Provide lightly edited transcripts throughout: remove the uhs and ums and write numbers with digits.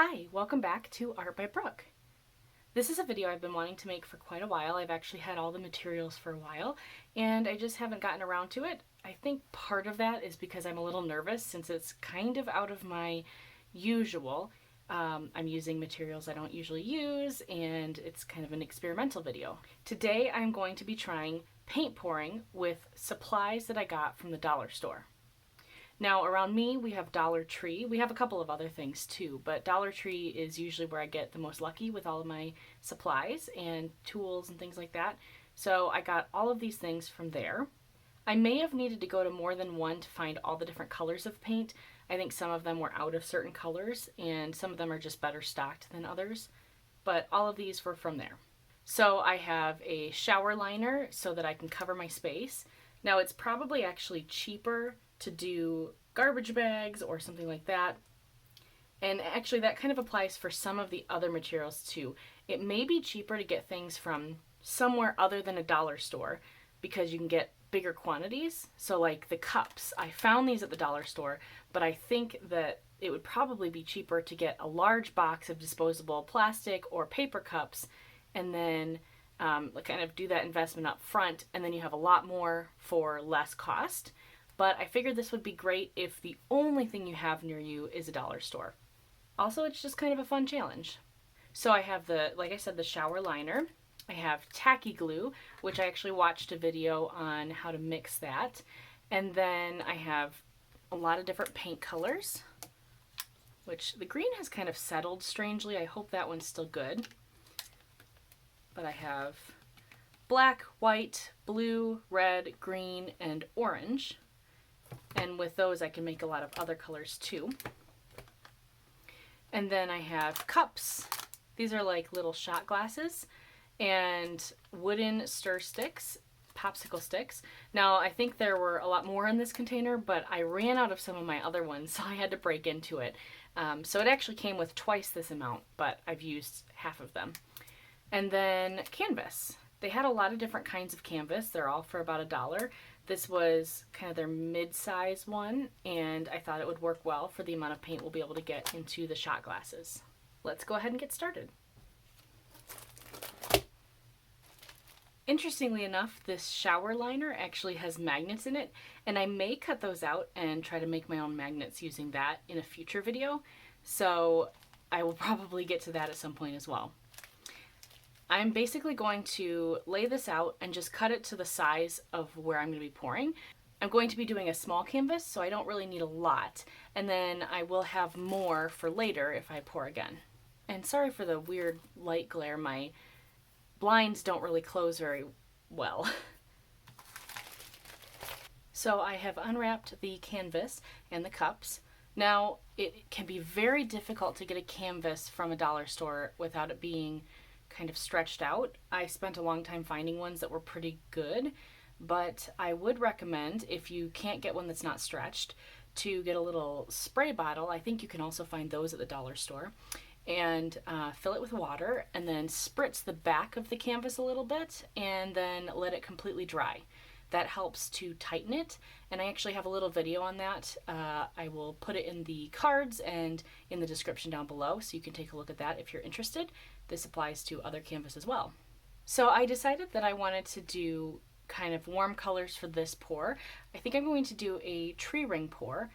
Hi, welcome back to Art by Brooke. This is a video I've been wanting to make for quite a while. I've actually had all the materials for a while and I just haven't gotten around to it. I think part of that is because I'm a little nervous since it's kind of out of my usual. I'm using materials I don't usually use and it's kind of an experimental video. Today I'm going to be trying paint pouring with supplies that I got from the dollar store. Now around me we have Dollar Tree. We have a couple of other things too, but Dollar Tree is usually where I get the most lucky with all of my supplies and tools and things like that. So I got all of these things from there. I may have needed to go to more than one to find all the different colors of paint. I think some of them were out of certain colors and some of them are just better stocked than others, but all of these were from there. So I have a shower liner so that I can cover my space. Now it's probably actually cheaper to do garbage bags or something like that. And actually that kind of applies for some of the other materials too. It may be cheaper to get things from somewhere other than a dollar store because you can get bigger quantities. So like the cups, I found these at the dollar store, but I think that it would probably be cheaper to get a large box of disposable plastic or paper cups and then kind of do that investment up front, and then you have a lot more for less cost. But I figured this would be great if the only thing you have near you is a dollar store. Also, it's just kind of a fun challenge. So I have like I said, the shower liner. I have tacky glue, which I actually watched a video on how to mix that. And then I have a lot of different paint colors, which the green has kind of settled strangely. I hope that one's still good. But I have black, white, blue, red, green, and orange. And with those I can make a lot of other colors too. And then I have cups. These are like little shot glasses and wooden stir sticks, popsicle sticks. Now I think there were a lot more in this container, but I ran out of some of my other ones, so I had to break into it. So it actually came with twice this amount, but I've used half of them. And then canvas. They had a lot of different kinds of canvas. They're all for about $1. This was kind of their mid-size one, and I thought it would work well for the amount of paint we'll be able to get into the shot glasses. Let's go ahead and get started. Interestingly enough, this shower liner actually has magnets in it, and I may cut those out and try to make my own magnets using that in a future video, so I will probably get to that at some point as well. I'm basically going to lay this out and just cut it to the size of where I'm going to be pouring. I'm going to be doing a small canvas, so I don't really need a lot, and then I will have more for later if I pour again. And sorry for the weird light glare, my blinds don't really close very well. So I have unwrapped the canvas and the cups. Now it can be very difficult to get a canvas from a dollar store without it being kind of stretched out. I spent a long time finding ones that were pretty good, but I would recommend, if you can't get one that's not stretched, to get a little spray bottle. I think you can also find those at the dollar store, and fill it with water and then spritz the back of the canvas a little bit and then let it completely dry. That helps to tighten it, and I actually have a little video on that. I will put it in the cards and in the description down below, so you can take a look at that if you're interested. This applies to other canvas as well. So I decided that I wanted to do kind of warm colors for this pour. I think I'm going to do a tree ring pour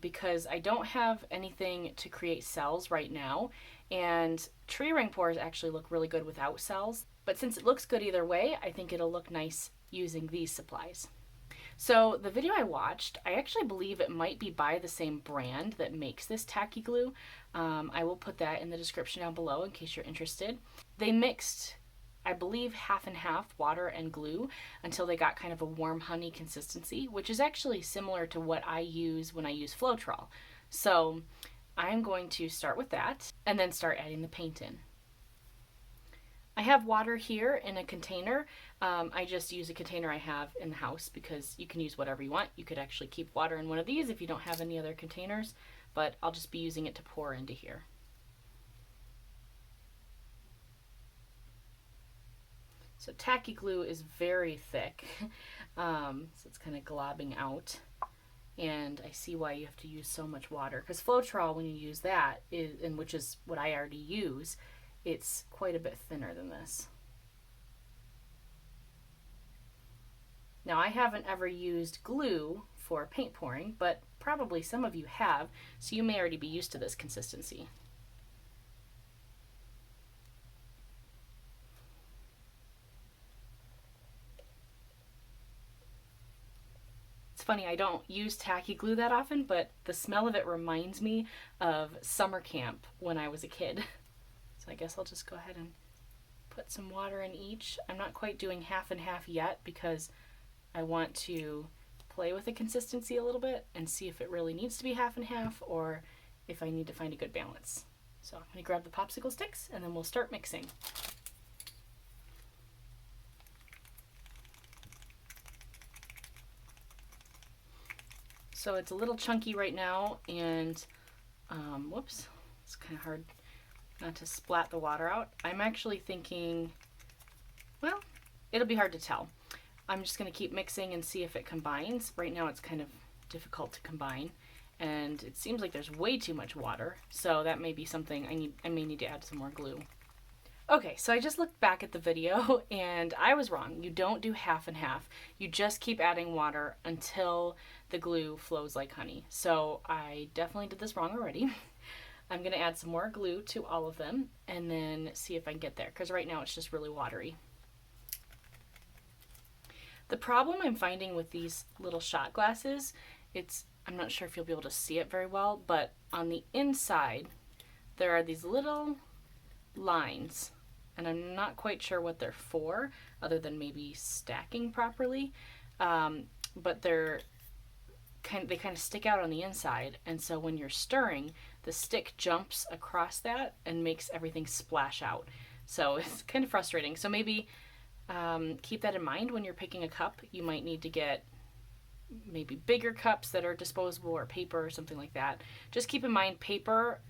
because I don't have anything to create cells right now, and tree ring pours actually look really good without cells. But since it looks good either way, I think it'll look nice using these supplies. So the video I watched, I actually believe it might be by the same brand that makes this tacky glue. I will put that in the description down below in case you're interested. They mixed, I believe, half and half water and glue until they got kind of a warm honey consistency, which is actually similar to what I use when I use Floetrol. So I'm going to start with that and then start adding the paint in. I have water here in a container. I just use a container I have in the house because you can use whatever you want. You could actually keep water in one of these if you don't have any other containers, but I'll just be using it to pour into here. So tacky glue is very thick, so it's kind of globbing out. and I see why you have to use so much water. Because Floetrol, when you use that, and which is what I already use, it's quite a bit thinner than this. Now, I haven't ever used glue for paint pouring, but probably some of you have, so you may already be used to this consistency. It's funny, I don't use tacky glue that often, but the smell of it reminds me of summer camp when I was a kid. So I guess I'll just go ahead and put some water in each. I'm not quite doing half and half yet because I want to play with the consistency a little bit and see if it really needs to be half and half or if I need to find a good balance. So I'm going to grab the popsicle sticks and then we'll start mixing. So it's a little chunky right now, and whoops, it's kind of hard not to splat the water out. I'm actually thinking, well, it'll be hard to tell. I'm just going to keep mixing and see if it combines. Right now it's kind of difficult to combine, and it seems like there's way too much water, so that may be something I may need to add some more glue. Okay, so I just looked back at the video and I was wrong. You don't do half and half. You just keep adding water until the glue flows like honey. So I definitely did this wrong already. I'm going to add some more glue to all of them and then see if I can get there, because right now it's just really watery. The problem I'm finding with these little shot glasses, I'm not sure if you'll be able to see it very well, but on the inside there are these little lines, and I'm not quite sure what they're for other than maybe stacking properly, but they kind of stick out on the inside, and so when you're stirring, the stick jumps across that and makes everything splash out. So it's kind of frustrating. So maybe keep that in mind when you're picking a cup. You might need to get maybe bigger cups that are disposable, or paper or something like that. Just keep in mind, paper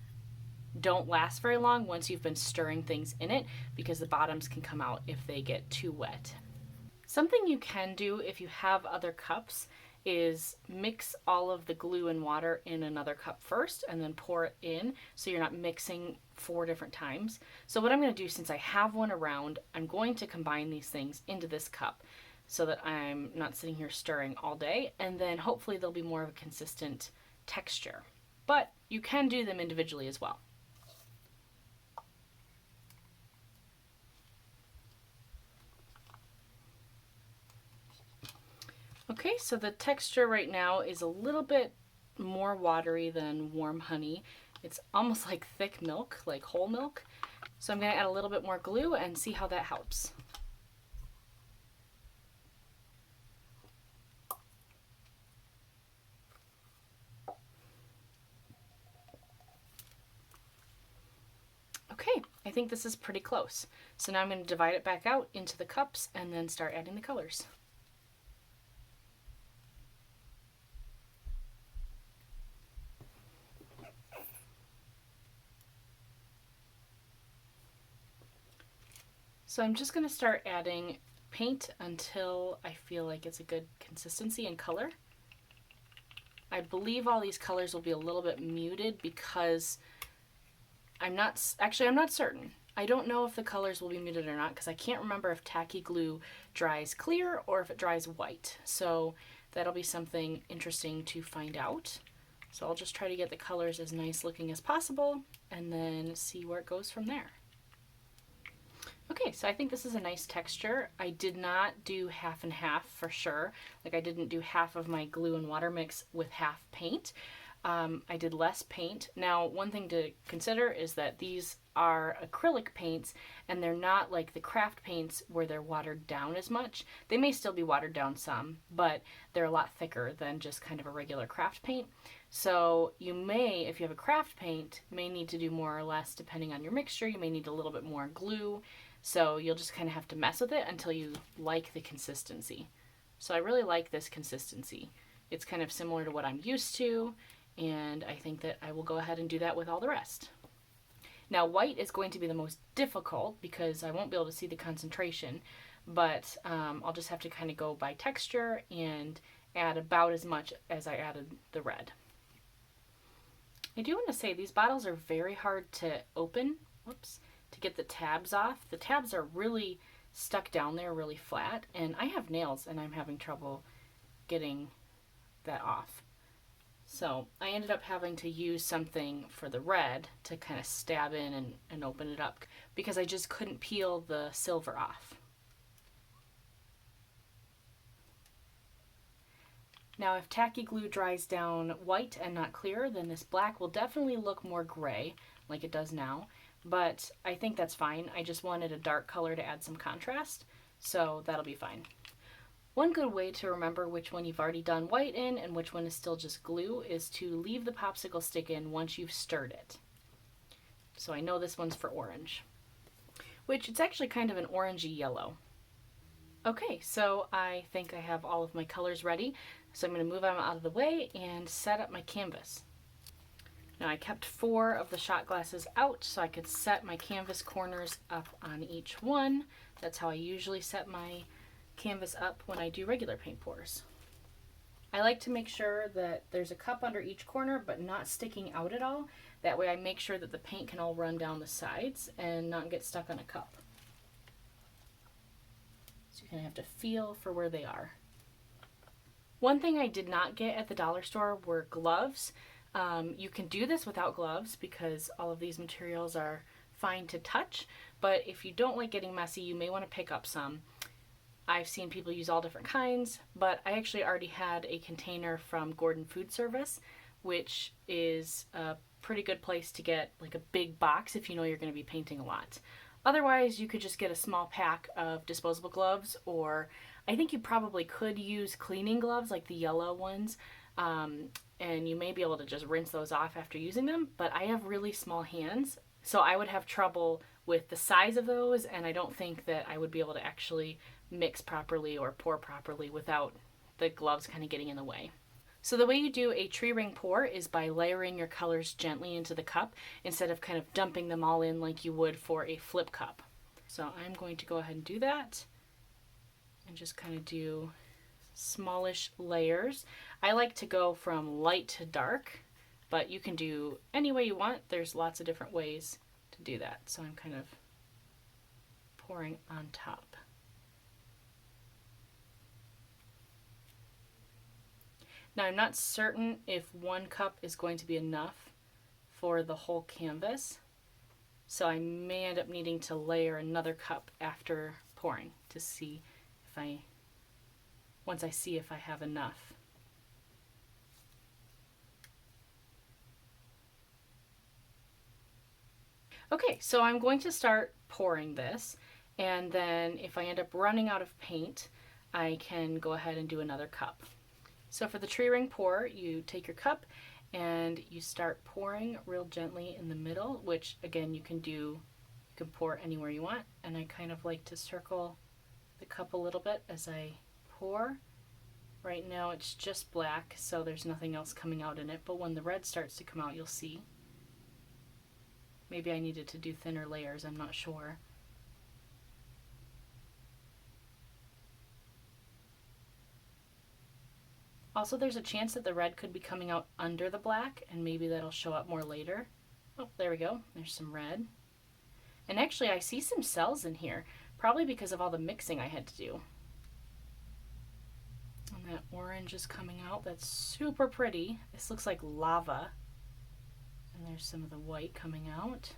don't last very long once you've been stirring things in it, because the bottoms can come out if they get too wet. Something you can do if you have other cups is mix all of the glue and water in another cup first and then pour it in, so you're not mixing 4 different times. So what I'm going to do, since I have one around, I'm going to combine these things into this cup so that I'm not sitting here stirring all day, and then hopefully there'll be more of a consistent texture. But you can do them individually as well. Okay, so the texture right now is a little bit more watery than warm honey. It's almost like thick milk, like whole milk. So I'm going to add a little bit more glue and see how that helps. Okay, I think this is pretty close. So now I'm going to divide it back out into the cups and then start adding the colors. So I'm just going to start adding paint until I feel like it's a good consistency and color. I believe all these colors will be a little bit muted because I'm not certain. I don't know if the colors will be muted or not, because I can't remember if tacky glue dries clear or if it dries white. So that'll be something interesting to find out. So I'll just try to get the colors as nice looking as possible and then see where it goes from there. Okay, so I think this is a nice texture. I did not do half and half for sure. Like, I didn't do half of my glue and water mix with half paint. I did less paint. Now, one thing to consider is that these are acrylic paints, and they're not like the craft paints where they're watered down as much. They may still be watered down some, but they're a lot thicker than just kind of a regular craft paint. So you may, if you have a craft paint, may need to do more or less depending on your mixture. You may need a little bit more glue. So you'll just kind of have to mess with it until you like the consistency. So I really like this consistency. It's kind of similar to what I'm used to, and I think that I will go ahead and do that with all the rest. Now, white is going to be the most difficult because I won't be able to see the concentration, but I'll just have to kind of go by texture and add about as much as I added the red. I do want to say these bottles are very hard to open, whoops, to get the tabs off. The tabs are really stuck down there really flat, and I have nails and I'm having trouble getting that off. So I ended up having to use something for the red to kind of stab in and open it up because I just couldn't peel the silver off. Now if tacky glue dries down white and not clear, then this black will definitely look more gray like it does now, but I think that's fine. I just wanted a dark color to add some contrast, so that'll be fine. One good way to remember which one you've already done white in and which one is still just glue is to leave the popsicle stick in once you've stirred it. So I know this one's for orange, which it's actually kind of an orangey yellow. Okay, so I think I have all of my colors ready, so I'm going to move them out of the way and set up my canvas. Now I kept 4 of the shot glasses out so I could set my canvas corners up on each one. That's how I usually set my canvas up when I do regular paint pours. I like to make sure that there's a cup under each corner but not sticking out at all. That way I make sure that the paint can all run down the sides and not get stuck on a cup. So you're going to have to feel for where they are. One thing I did not get at the dollar store were gloves. You can do this without gloves because all of these materials are fine to touch, but if you don't like getting messy, you may want to pick up some. I've seen people use all different kinds, but I actually already had a container from Gordon Food Service, which is a pretty good place to get like a big box if you know you're going to be painting a lot. Otherwise, you could just get a small pack of disposable gloves, or I think you probably could use cleaning gloves like the yellow ones, and you may be able to just rinse those off after using them, but I have really small hands, so I would have trouble with the size of those, and I don't think that I would be able to actually mix properly or pour properly without the gloves kind of getting in the way. So the way you do a tree ring pour is by layering your colors gently into the cup instead of kind of dumping them all in like you would for a flip cup. So I'm going to go ahead and do that and just kind of do smallish layers. I like to go from light to dark, but you can do any way you want. There's lots of different ways to do that. So I'm kind of pouring on top. Now I'm not certain if 1 cup is going to be enough for the whole canvas, so I may end up needing to layer another cup after pouring to see if once I see if I have enough. Okay, so I'm going to start pouring this, and then if I end up running out of paint, I can go ahead and do another cup. So for the tree ring pour, you take your cup and you start pouring real gently in the middle, which again you can pour anywhere you want. And I kind of like to circle the cup a little bit as I pour. Right now it's just black, so there's nothing else coming out in it, but when the red starts to come out, you'll see. Maybe I needed to do thinner layers, I'm not sure. Also, there's a chance that the red could be coming out under the black, and maybe that'll show up more later. Oh, there we go. There's some red. And actually, I see some cells in here, probably because of all the mixing I had to do. And that orange is coming out. That's super pretty. This looks like lava. And there's some of the white coming out.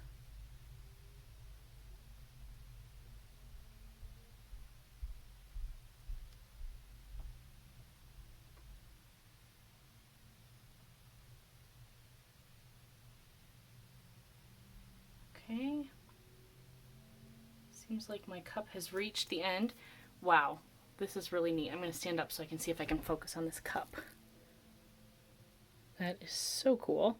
Okay, seems like my cup has reached the end. Wow, this is really neat. I'm going to stand up so I can see if I can focus on this cup. That is so cool.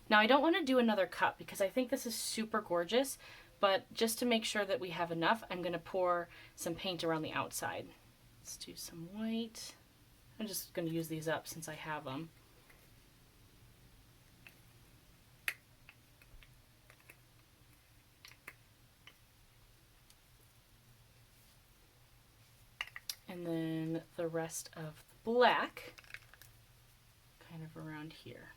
Now I don't want to do another cup because I think this is super gorgeous, but just to make sure that we have enough, I'm going to pour some paint around the outside. Let's do some white. I'm just going to use these up since I have them. And And then the rest of the black kind of around here.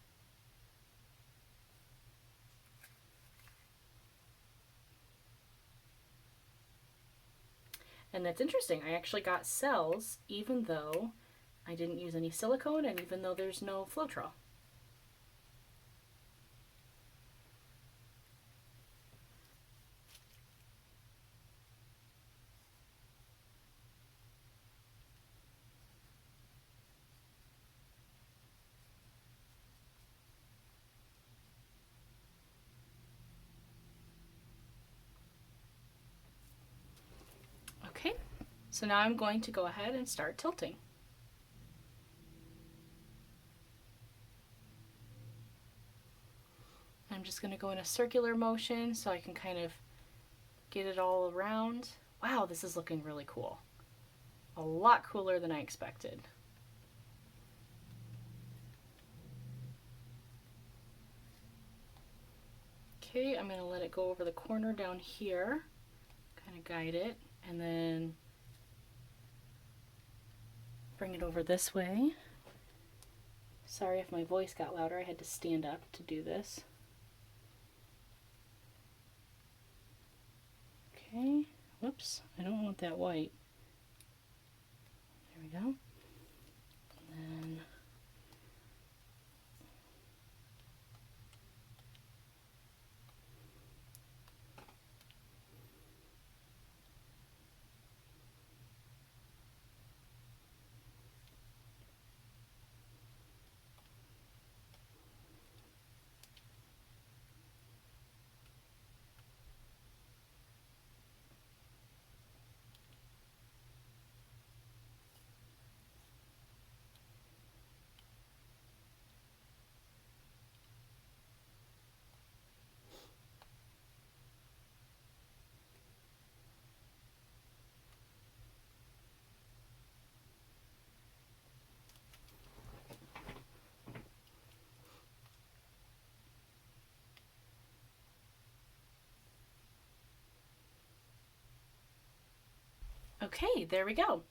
And that's interesting. I actually got cells even though I didn't use any silicone and even though there's no Floetrol. Okay, so now I'm going to go ahead and start tilting. I'm just going to go in a circular motion so I can kind of get it all around. Wow, this is looking really cool. A lot cooler than I expected. Okay, I'm going to let it go over the corner down here, kind of guide it, and then bring it over this way. Sorry if my voice got louder, I had to stand up to do this. Okay, whoops, I don't want that white. There we go. And then okay, there we go.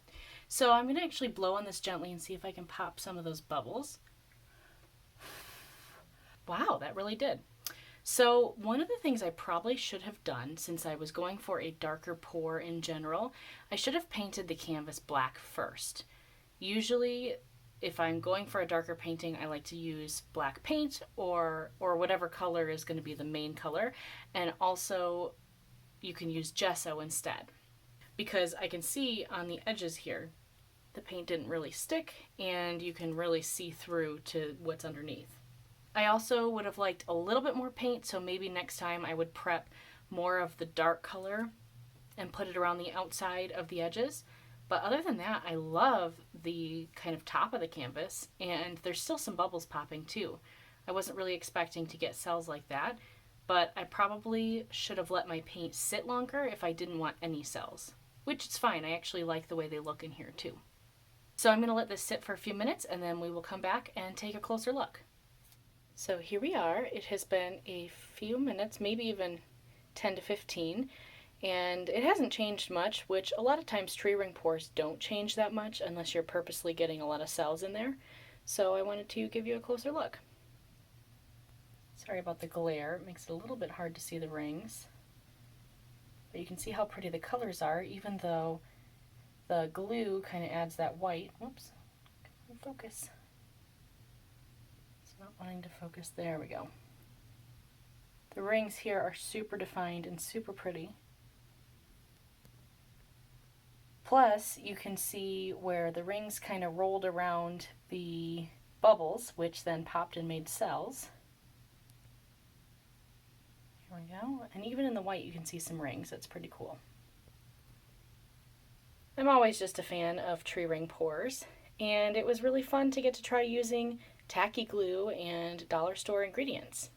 So I'm going to actually blow on this gently and see if I can pop some of those bubbles. Wow, that really did. So one of the things I probably should have done, since I was going for a darker pour in general, I should have painted the canvas black first. Usually, if I'm going for a darker painting, I like to use black paint or whatever color is going to be the main color. And also, you can use gesso instead. Because I can see on the edges here, the paint didn't really stick and you can really see through to what's underneath. I also would have liked a little bit more paint, so maybe next time I would prep more of the dark color and put it around the outside of the edges. But other than that, I love the kind of top of the canvas, and there's still some bubbles popping too. I wasn't really expecting to get cells like that, but I probably should have let my paint sit longer if I didn't want any cells, which is fine. I actually like the way they look in here too. So I'm going to let this sit for a few minutes and then we will come back and take a closer look. So here we are. It has been a few minutes, maybe even 10 to 15, and it hasn't changed much, which a lot of times tree ring pours don't change that much unless you're purposely getting a lot of cells in there. So I wanted to give you a closer look. Sorry about the glare. It makes it a little bit hard to see the rings. But you can see how pretty the colors are, even though the glue kind of adds that white. Whoops, focus. Not wanting to focus. There we go. The rings here are super defined and super pretty. Plus, you can see where the rings kind of rolled around the bubbles, which then popped and made cells. Here we go. And even in the white, you can see some rings. That's pretty cool. I'm always just a fan of tree ring pours, and it was really fun to get to try using tacky glue and dollar store ingredients.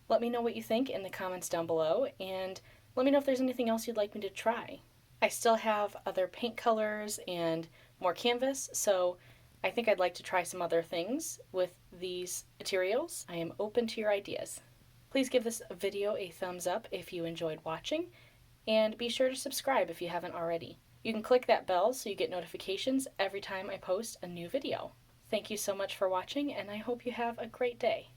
Let me know what you think in the comments down below, and let me know if there's anything else you'd like me to try. I still have other paint colors and more canvas, so I think I'd like to try some other things with these materials. I am open to your ideas. Please give this video a thumbs up if you enjoyed watching, and be sure to subscribe if you haven't already. You can click that bell so you get notifications every time I post a new video. Thank you so much for watching, and I hope you have a great day.